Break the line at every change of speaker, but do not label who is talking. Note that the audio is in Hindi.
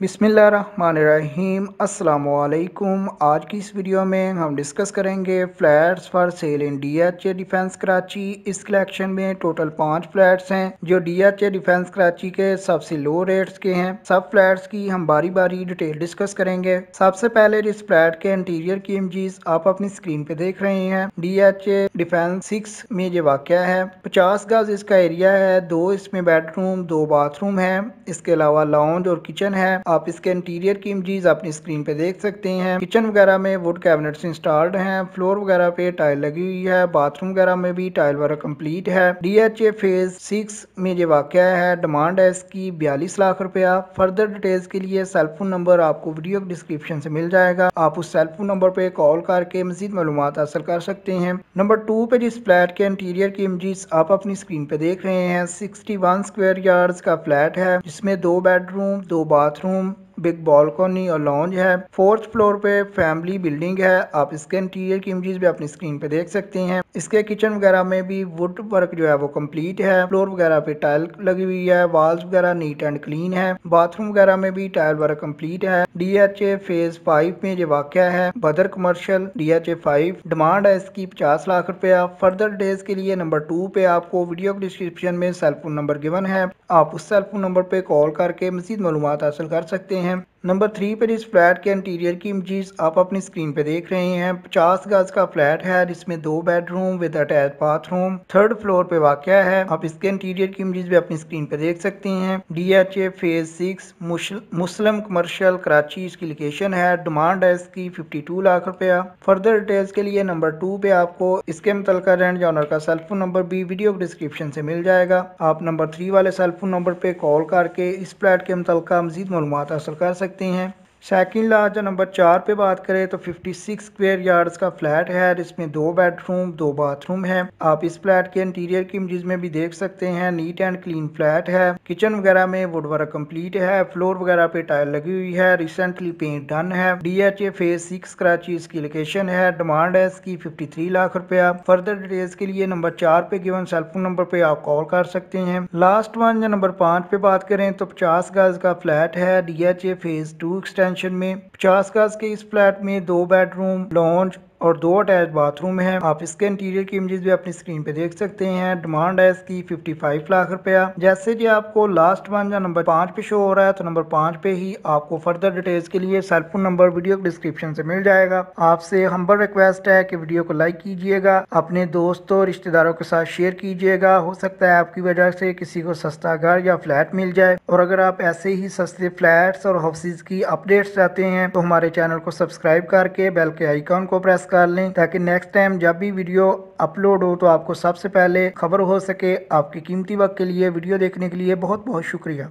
बिस्मिल्लाहिर्रहमानिर्रहीम अस्सलामुअलैकुम। आज की इस वीडियो में हम डिस्कस करेंगे flats for sale in DHA defence Karachi. इस कलेक्शन में टोटल 5 फ्लैट्स हैं जो डीएचए डिफेंस कराची के सबसे लो रेट्स के हैं। सब फ्लैट्स की हम बारी बारी डिटेल डिस्कस करेंगे। सबसे पहले इस फ्लैट के इंटीरियर की इमेजेस आप अपनी स्क्रीन पे देख रहे हैं। डीएचए डिफेंस 6 में ये वाक़या है। 50 गज इसका एरिया है, 2 इसमें बेडरूम 2 बाथरूम है, इसके अलावा लॉन्ज और किचन है। आप इसके इंटीरियर की इमेजेस अपनी स्क्रीन पे देख सकते हैं। किचन वगैरह में वुड कैबिनेट्स इंस्टॉल्ड हैं, फ्लोर वगैरह पे टाइल लगी हुई है, बाथरूम वगैरह में भी टाइल वर्क कंप्लीट है। डीएचए फेज 6 में ये वाक़या है। डिमांड है इसकी 42 लाख रुपया। फर्दर डिटेल्स के लिए सेल फोन नंबर आपको वीडियो डिस्क्रिप्शन से मिल जाएगा। आप उस सेल फोन नंबर पे कॉल करके मजीद मालूमात हासिल कर सकते हैं। नंबर 2 पे जिस फ्लैट के इंटीरियर की इमेजेस आप अपनी स्क्रीन पे देख रहे हैं, 61 स्क्वायर यार्ड्स का फ्लैट है जिसमें 2 बेडरूम 2 बाथरूम, बिग बालकनी और लॉन्ज है। 4th फ्लोर पे फैमिली बिल्डिंग है। आप इसके इंटीरियर की इमेजेस भी अपनी स्क्रीन पे देख सकते हैं। इसके किचन वगैरह में भी वुड वर्क जो है वो कंप्लीट है। फ्लोर वगैरह पे टाइल लगी हुई है, वॉल्स वगैरह नीट एंड क्लीन है, बाथरूम वगैरह में भी टाइल वर्क कंप्लीट है। डीएचए फेज 5 में ये वाक़या है। बदर कमर्शियल डीएचए 5। डिमांड है इसकी 50 लाख रुपया। फर्दर डिटेल्स के लिए नंबर 2 पे आपको वीडियो डिस्क्रिप्शन में सेल फोन नंबर गिवन है। आप उस सेल फोन नंबर पे कॉल करके मजीद मालूमात हासिल कर सकते हैं। नंबर 3 पर इस फ्लैट के इंटीरियर की इमेजेस आप अपनी स्क्रीन पे देख रहे हैं। 50 गज का फ्लैट है जिसमें 2 bedroom with attach bathroom, 3rd floor पे वाक़या है। आप इसके इंटीरियर की इमेजेस भी अपनी स्क्रीन पे देख सकते हैं। डीएचए फेज 6 मुस्लिम कमर्शियल कराची इसकी लोकेशन है। डिमांड है इसकी 52 लाख रुपया। फर्दर डिटेल्स के लिए नंबर 2 पे आपको इसके मुतल्लिका रेंट ऑनर का सेल फोन नंबर भी वीडियो डिस्क्रिप्शन से मिल जाएगा। आप नंबर 3 वाले सेल फोन नंबर पे कॉल करके इस फ्लैट के मुतल्लिका मजीद मालूमात हासिल कर सकते हैं। सेकंड लार्ज नंबर 4 पे बात करें तो 56 स्क्वायर यार्ड्स का फ्लैट है जिसमें 2 बेडरूम 2 बाथरूम है। आप इस फ्लैट के इंटीरियर की इमेजेस में भी देख सकते हैं। नीट एंड क्लीन फ्लैट है। किचन वगैरह में वुड वर्क कंप्लीट है। फ्लोर वगैरह पे टाइल लगी हुई है। रिसेंटली पेंट डन है। डीएचए फेज 6 कराची इसकी लोकेशन है। डिमांड है इसकी 53 लाख रुपया। फर्दर डिटेल्स के लिए नंबर 4 पे गिवन सेल फोन नंबर पे आप कॉल कर सकते हैं। लास्ट वन नंबर 5 पे बात करें तो 50 गज का फ्लैट है डीएचए फेज 2 एक्सटेंशन में। 50 गज के इस फ्लैट में 2 बेडरूम लॉन्ज और 2 अटैच बाथरूम है। आप इसके इंटीरियर की इमेजेस भी अपनी स्क्रीन पे देख सकते हैं। डिमांड है इसकी 55 लाख रुपया। जैसे कि आपको लास्ट वन या नंबर 5 पे शो हो रहा है तो नंबर 5 पे ही आपको फर्दर डिटेल्स के लिए cell phone number video description से मिल जाएगा। आपसे हम्बल रिक्वेस्ट है कि वीडियो को लाइक कीजिएगा, अपने दोस्तों रिश्तेदारों के साथ शेयर कीजिएगा। हो सकता है आपकी वजह से किसी को सस्ता घर या फ्लैट मिल जाए। और अगर आप ऐसे ही सस्ते फ्लैट्स और हाउसेज की अपडेट्स चाहते हैं तो हमारे चैनल को सब्सक्राइब करके बेल के आइकॉन को प्रेस कर लें ताकि नेक्स्ट टाइम जब भी वीडियो अपलोड हो तो आपको सबसे पहले खबर हो सके। आपकी कीमती वक्त के लिए वीडियो देखने के लिए बहुत बहुत शुक्रिया।